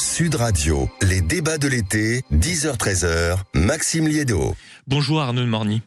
Sud Radio, les débats de l'été, 10h-13h, Maxime Liédo. Bonjour Arnaud de Morny.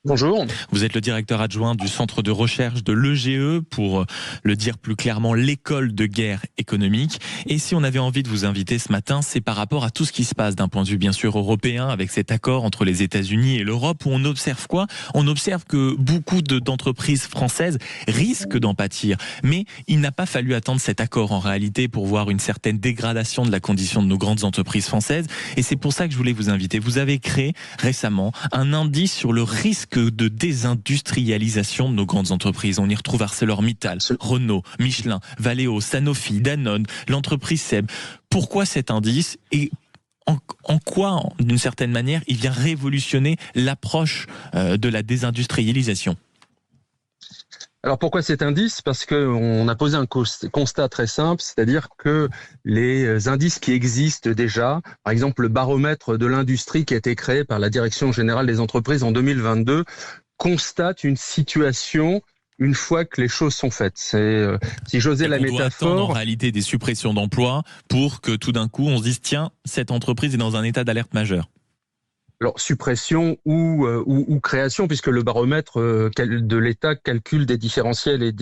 Bonjour. Vous êtes le directeur adjoint du centre de recherche de l'EGE, pour le dire plus clairement, l'école de guerre économique. Et si on avait envie de vous inviter ce matin, c'est par rapport à tout ce qui se passe d'un point de vue bien sûr européen, avec cet accord entre les États-Unis et l'Europe, où on observe quoi ? On observe que beaucoup d'entreprises françaises risquent d'en pâtir. Mais il n'a pas fallu attendre cet accord en réalité pour voir une certaine dégradation de la condition de nos grandes entreprises françaises. Et c'est pour ça que je voulais vous inviter. Vous avez créé récemment un indice sur le risque de désindustrialisation de nos grandes entreprises. On y retrouve ArcelorMittal, Renault, Michelin, Valeo, Sanofi, Danone, l'entreprise SEB. Pourquoi cet indice et en quoi, d'une certaine manière, il vient révolutionner l'approche de la désindustrialisation ? Alors pourquoi cet indice ? Parce qu'on a posé un constat très simple, c'est-à-dire que les indices qui existent déjà, par exemple le baromètre de l'industrie qui a été créé par la Direction générale des entreprises en 2022, constate une situation une fois que les choses sont faites. C'est, si j'osais la métaphore... On doit attendre en réalité des suppressions d'emplois pour que tout d'un coup on se dise tiens, cette entreprise est dans un état d'alerte majeur. Alors, suppression ou création, puisque le baromètre de l'État calcule des différentiels et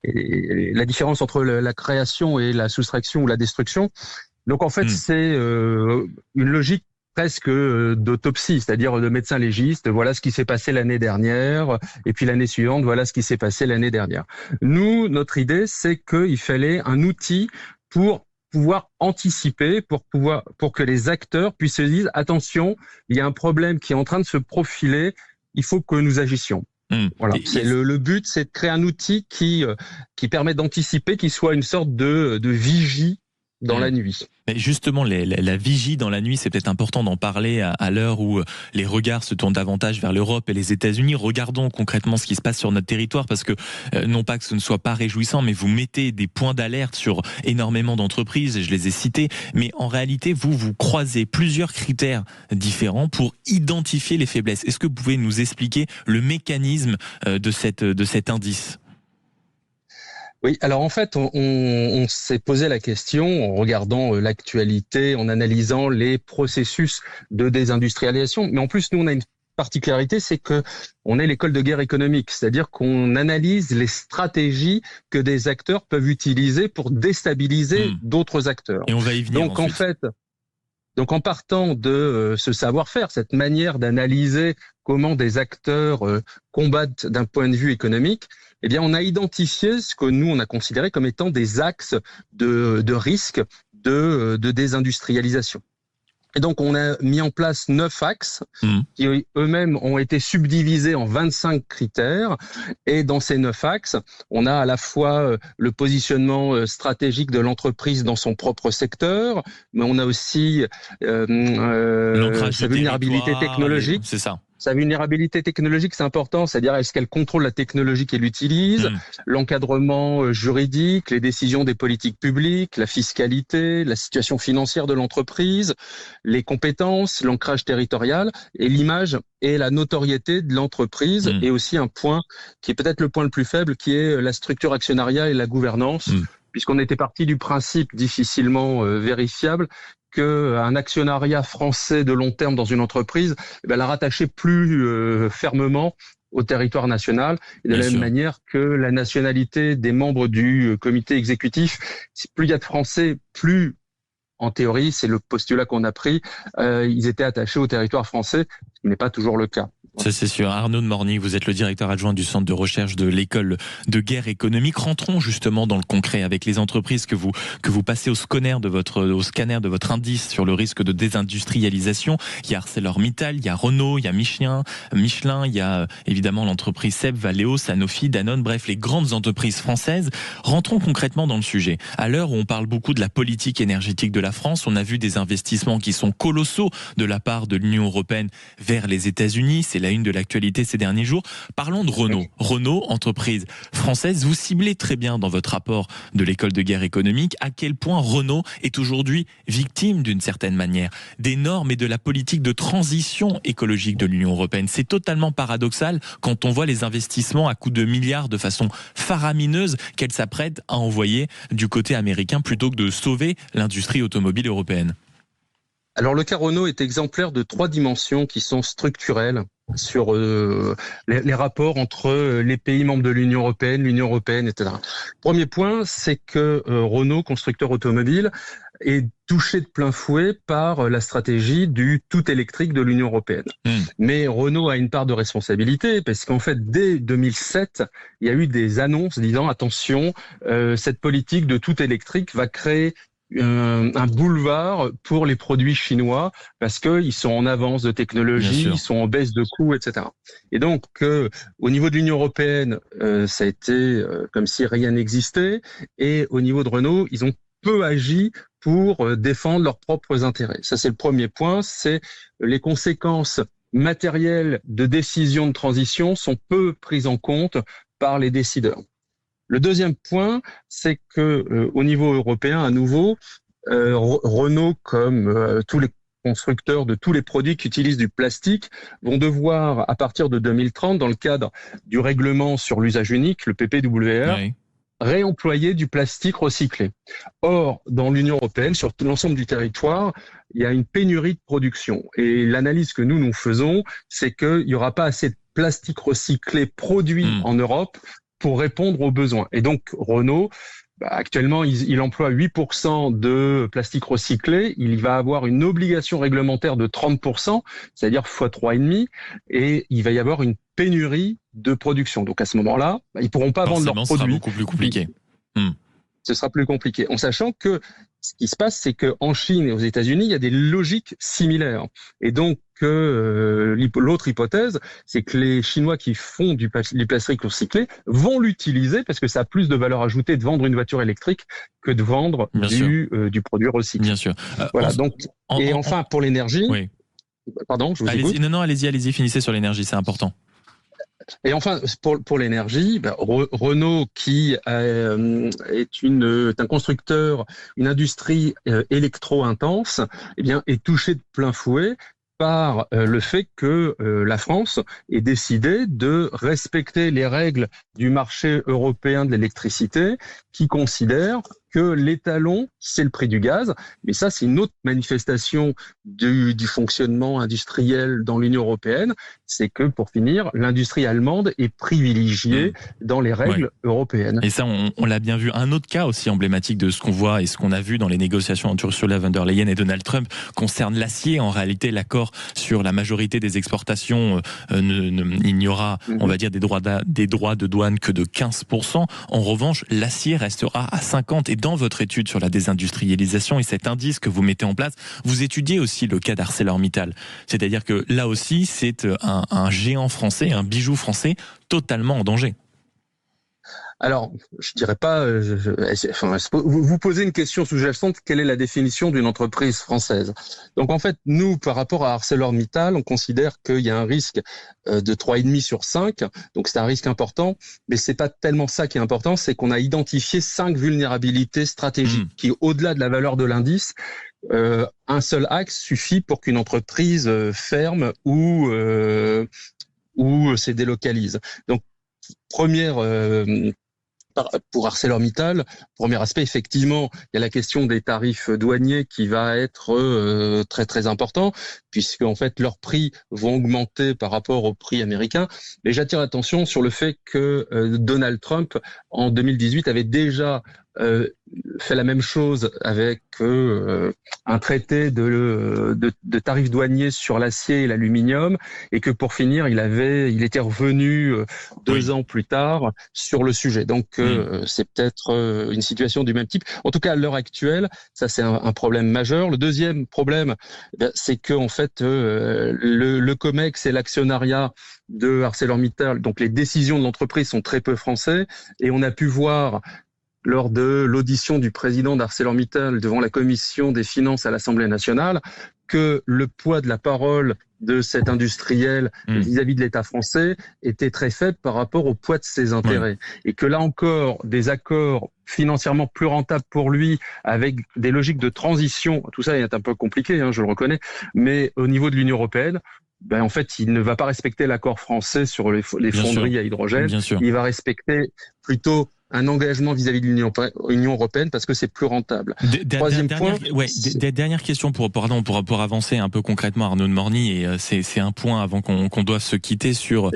la différence entre la création et la soustraction ou la destruction. Donc, en fait, c'est une logique presque d'autopsie, c'est-à-dire de médecin légiste. Voilà ce qui s'est passé l'année dernière, et puis l'année suivante, voilà ce qui s'est passé l'année dernière. Nous, notre idée, c'est qu'il fallait un outil pour pouvoir anticiper, pour que les acteurs puissent se dire attention, il y a un problème qui est en train de se profiler, il faut que nous agissions. Voilà. Le but, c'est de créer un outil qui permet d'anticiper, qui soit une sorte de vigie dans la nuit. Mais justement, la vigie dans la nuit, c'est peut-être important d'en parler à l'heure où les regards se tournent davantage vers l'Europe et les États-Unis. Regardons concrètement ce qui se passe sur notre territoire, parce que non pas que ce ne soit pas réjouissant, mais vous mettez des points d'alerte sur énormément d'entreprises, et je les ai cités, mais en réalité, vous croisez plusieurs critères différents pour identifier les faiblesses. Est-ce que vous pouvez nous expliquer le mécanisme de cet indice ? Oui, alors en fait, on s'est posé la question en regardant l'actualité, en analysant les processus de désindustrialisation. Mais en plus, nous, on a une particularité, c'est que on est l'école de guerre économique, c'est-à-dire qu'on analyse les stratégies que des acteurs peuvent utiliser pour déstabiliser d'autres acteurs. Et on va y venir. Donc en partant de ce savoir-faire, cette manière d'analyser comment des acteurs combattent d'un point de vue économique, eh bien, on a identifié ce que nous, on a considéré comme étant des axes de risque de désindustrialisation. Et donc, on a mis en place 9 axes qui eux-mêmes ont été subdivisés en 25 critères. Et dans ces 9 axes, on a à la fois le positionnement stratégique de l'entreprise dans son propre secteur, mais on a aussi sa vulnérabilité technologique. C'est ça. Sa vulnérabilité technologique, c'est important, c'est-à-dire est-ce qu'elle contrôle la technologie qu'elle utilise, l'encadrement juridique, les décisions des politiques publiques, la fiscalité, la situation financière de l'entreprise, les compétences, l'ancrage territorial et l'image et la notoriété de l'entreprise, et aussi un point qui est peut-être le point le plus faible, qui est la structure actionnariale et la gouvernance, puisqu'on était parti du principe difficilement vérifiable qu'un actionnariat français de long terme dans une entreprise, la rattachait plus fermement au territoire national, et de la même manière que la nationalité des membres du comité exécutif, plus il y a de Français, plus, en théorie, c'est le postulat qu'on a pris, ils étaient attachés au territoire français, ce qui n'est pas toujours le cas. Ça, c'est sûr. Arnaud de Morny, vous êtes le directeur adjoint du centre de recherche de l'école de guerre économique. Rentrons justement dans le concret avec les entreprises que vous passez au scanner de votre indice sur le risque de désindustrialisation. Il y a ArcelorMittal, il y a Renault, il y a Michelin, il y a évidemment l'entreprise SEB, Valeo, Sanofi, Danone, bref, les grandes entreprises françaises. Rentrons concrètement dans le sujet. À l'heure où on parle beaucoup de la politique énergétique de la France, on a vu des investissements qui sont colossaux de la part de l'Union européenne vers les États-Unis. C'est la une de l'actualité ces derniers jours. Parlons de Renault. Renault, entreprise française, vous ciblez très bien dans votre rapport de l'école de guerre économique à quel point Renault est aujourd'hui victime d'une certaine manière des normes et de la politique de transition écologique de l'Union européenne. C'est totalement paradoxal quand on voit les investissements à coups de milliards de façon faramineuse qu'elle s'apprête à envoyer du côté américain plutôt que de sauver l'industrie automobile européenne. Alors le cas Renault est exemplaire de 3 dimensions qui sont structurelles sur les rapports entre les pays membres de l'Union européenne, etc. Premier point, c'est que Renault, constructeur automobile, est touché de plein fouet par la stratégie du tout électrique de l'Union européenne. Mais Renault a une part de responsabilité parce qu'en fait, dès 2007, il y a eu des annonces disant attention, cette politique de tout électrique va créer un boulevard pour les produits chinois parce qu'ils sont en avance de technologie, ils sont en baisse de coûts, etc. Et donc, au niveau de l'Union européenne, ça a été comme si rien n'existait. Et au niveau de Renault, ils ont peu agi pour défendre leurs propres intérêts. Ça, c'est le premier point. C'est les conséquences matérielles de décisions de transition sont peu prises en compte par les décideurs. Le deuxième point, c'est que au niveau européen, à nouveau, Renault, comme tous les constructeurs de tous les produits qui utilisent du plastique, vont devoir, à partir de 2030, dans le cadre du règlement sur l'usage unique, le PPWR, réemployer du plastique recyclé. Or, dans l'Union européenne, sur tout l'ensemble du territoire, il y a une pénurie de production. Et l'analyse que nous faisons, c'est qu'il n'y aura pas assez de plastique recyclé produit en Europe pour répondre aux besoins. Et donc, Renault, actuellement, il emploie 8% de plastique recyclé. Il va avoir une obligation réglementaire de 30%, c'est-à-dire x 3,5, et il va y avoir une pénurie de production. Donc, à ce moment-là, ils ne pourront pas vendre leurs produits. Ce sera beaucoup plus compliqué. Ce sera plus compliqué. En sachant que ce qui se passe, c'est qu'en Chine et aux États-Unis, il y a des logiques similaires. Et donc, l'autre hypothèse, c'est que les Chinois qui font du plastique recyclé vont l'utiliser parce que ça a plus de valeur ajoutée de vendre une voiture électrique que de vendre du produit recyclé. Bien sûr. Voilà. Donc, enfin, pour l'énergie. Oui. Pardon, je vous écoute. Non, allez-y, finissez sur l'énergie, c'est important. Et enfin, pour l'énergie, Renault, qui est un constructeur, une industrie électro-intense, eh bien, est touché de plein fouet par le fait que la France ait décidé de respecter les règles du marché européen de l'électricité, qui considère que l'étalon, c'est le prix du gaz. Mais ça, c'est une autre manifestation du fonctionnement industriel dans l'Union européenne. C'est que, pour finir, l'industrie allemande est privilégiée dans les règles européennes. Et ça, on l'a bien vu. Un autre cas aussi emblématique de ce qu'on voit et ce qu'on a vu dans les négociations entre Ursula von der Leyen et Donald Trump concerne l'acier. En réalité, l'accord sur la majorité des exportations, il n'y aura, on va dire, des droits de douane que de 15%. En revanche, l'acier restera à 50%. Et dans votre étude sur la désindustrialisation et cet indice que vous mettez en place, vous étudiez aussi le cas d'ArcelorMittal. C'est-à-dire que là aussi, c'est un géant français, un bijou français totalement en danger. Alors, je dirais pas. Vous posez une question sous-jacente. Quelle est la définition d'une entreprise française? Donc, en fait, nous, par rapport à ArcelorMittal, on considère qu'il y a un risque de 3,5 sur 5. Donc, c'est un risque important. Mais c'est pas tellement ça qui est important. C'est qu'on a identifié 5 vulnérabilités stratégiques qui, au-delà de la valeur de l'indice, un seul axe suffit pour qu'une entreprise ferme ou se délocalise. Donc, pour ArcelorMittal, premier aspect, effectivement, il y a la question des tarifs douaniers qui va être très très important, puisque en fait leurs prix vont augmenter par rapport aux prix américains. Mais j'attire l'attention sur le fait que Donald Trump, en 2018, avait déjà fait la même chose avec un traité de tarifs douaniers sur l'acier et l'aluminium, et que pour finir, il était revenu 2 ans plus tard sur le sujet. Donc c'est peut-être une situation du même type. En tout cas, à l'heure actuelle, ça c'est un problème majeur. Le deuxième problème, c'est que en fait le COMEX et l'actionnariat de ArcelorMittal, donc les décisions de l'entreprise sont très peu français, et on a pu voir lors de l'audition du président d'ArcelorMittal devant la commission des finances à l'Assemblée nationale, que le poids de la parole de cet industriel vis-à-vis de l'État français était très faible par rapport au poids de ses intérêts. Et que là encore, des accords financièrement plus rentables pour lui, avec des logiques de transition, tout ça est un peu compliqué, je le reconnais, mais au niveau de l'Union européenne, en fait, il ne va pas respecter l'accord français sur les fonderies à hydrogène. Il va respecter plutôt un engagement vis-à-vis de l'Union européenne parce que c'est plus rentable. Troisième point. Dernière question pour avancer un peu concrètement, Arnaud de Morny, et c'est un point avant qu'on doive se quitter sur.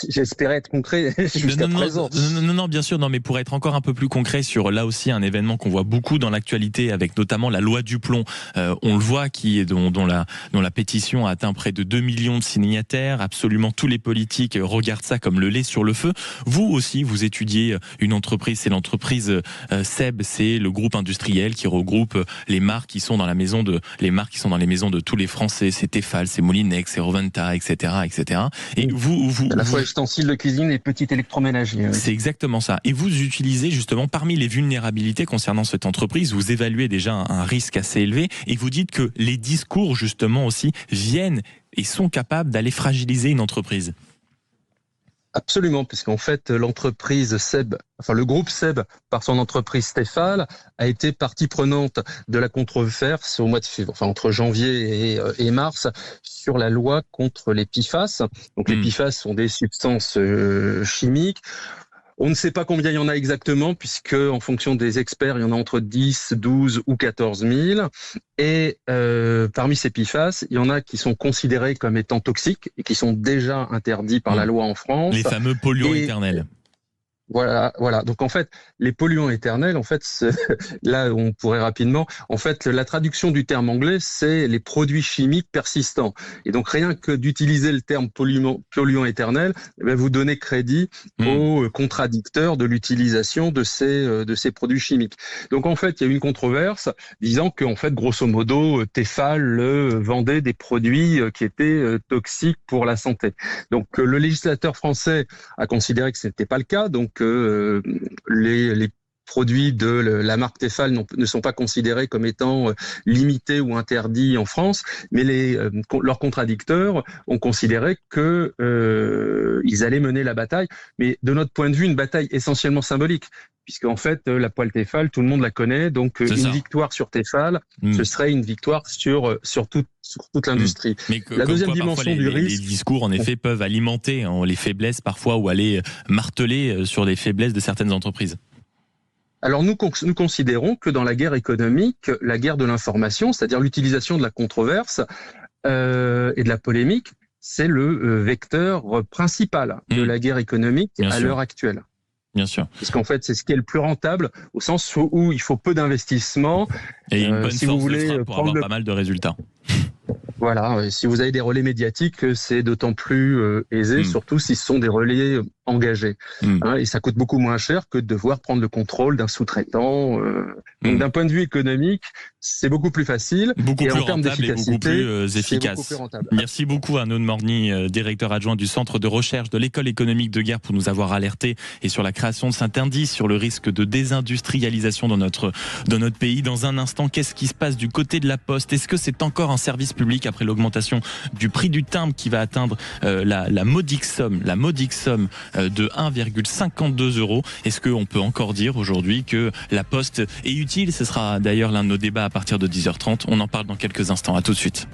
J'espérais être concret jusqu'à présent. Non, bien sûr, mais pour être encore un peu plus concret sur là aussi un événement qu'on voit beaucoup dans l'actualité, avec notamment la loi du plomb. On le voit, dont la pétition a atteint près de 2 millions de signataires. Absolument tous les politiques regardent ça comme le lait sur le feu. Vous aussi, vous étudiez une entreprise, c'est l'entreprise SEB, c'est le groupe industriel qui regroupe les marques qui sont dans les maisons de tous les Français, c'est Tefal, c'est Molinex, c'est Roventa, etc., etc. Et vous à la fois ustensiles de cuisine et petits électroménagers. C'est exactement ça. Et vous utilisez justement parmi les vulnérabilités concernant cette entreprise, vous évaluez déjà un risque assez élevé et vous dites que les discours justement aussi viennent et sont capables d'aller fragiliser une entreprise. Absolument, puisqu'en fait, l'entreprise SEB, le groupe SEB, par son entreprise Tefal, a été partie prenante de la controverse au mois de février, entre janvier et mars, sur la loi contre les PFAS. Donc, les PFAS sont des substances chimiques. On ne sait pas combien il y en a exactement, puisque en fonction des experts, il y en a entre 10, 12 ou 14 000. Et parmi ces PFAS, il y en a qui sont considérés comme étant toxiques et qui sont déjà interdits par la loi en France. Les fameux polluants éternels. Voilà. Donc en fait, les polluants éternels, là on pourrait rapidement, la traduction du terme anglais, c'est les produits chimiques persistants. Et donc rien que d'utiliser le terme polluant éternel, vous donnez crédit aux contradicteurs de l'utilisation de ces produits chimiques. Donc en fait, il y a eu une controverse disant que grosso modo, Tefal vendait des produits qui étaient toxiques pour la santé. Donc le législateur français a considéré que ce n'était pas le cas. Donc les produits de la marque Tefal ne sont pas considérés comme étant limités ou interdits en France, mais leurs contradicteurs ont considéré que ils allaient mener la bataille, mais de notre point de vue, une bataille essentiellement symbolique, puisqu'en fait, la poêle Tefal, tout le monde la connaît, donc victoire sur Tefal, ce serait une victoire sur toute l'industrie. Mais la deuxième dimension du risque... Les discours, en effet, peuvent alimenter les faiblesses parfois, ou aller marteler sur les faiblesses de certaines entreprises. Alors nous considérons que dans la guerre économique, la guerre de l'information, c'est-à-dire l'utilisation de la controverse et de la polémique, c'est le vecteur principal de la guerre économique à l'heure actuelle. Bien sûr. Parce qu'en fait, c'est ce qui est le plus rentable, au sens où il faut peu d'investissement. Et une bonne force de frappe pour avoir pas mal de résultats. Voilà, si vous avez des relais médiatiques, c'est d'autant plus aisé, surtout si ce sont des relais engagés. Et ça coûte beaucoup moins cher que de devoir prendre le contrôle d'un sous-traitant. Donc d'un point de vue économique, c'est beaucoup plus facile. Beaucoup et plus en termes rentable et beaucoup plus efficace. Beaucoup plus rentable. Merci beaucoup Arnaud de Morny, directeur adjoint du Centre de recherche de l'École économique de guerre, pour nous avoir alerté et sur la création de cet indice, sur le risque de désindustrialisation dans notre pays. Dans un instant, qu'est-ce qui se passe du côté de la Poste? Est-ce que c'est encore un service public après l'augmentation du prix du timbre qui va atteindre la modique somme de 1,52 €? Est-ce qu'on peut encore dire aujourd'hui que la Poste est utile? Ce sera d'ailleurs l'un de nos débats à partir de 10h30. On en parle dans quelques instants. À tout de suite.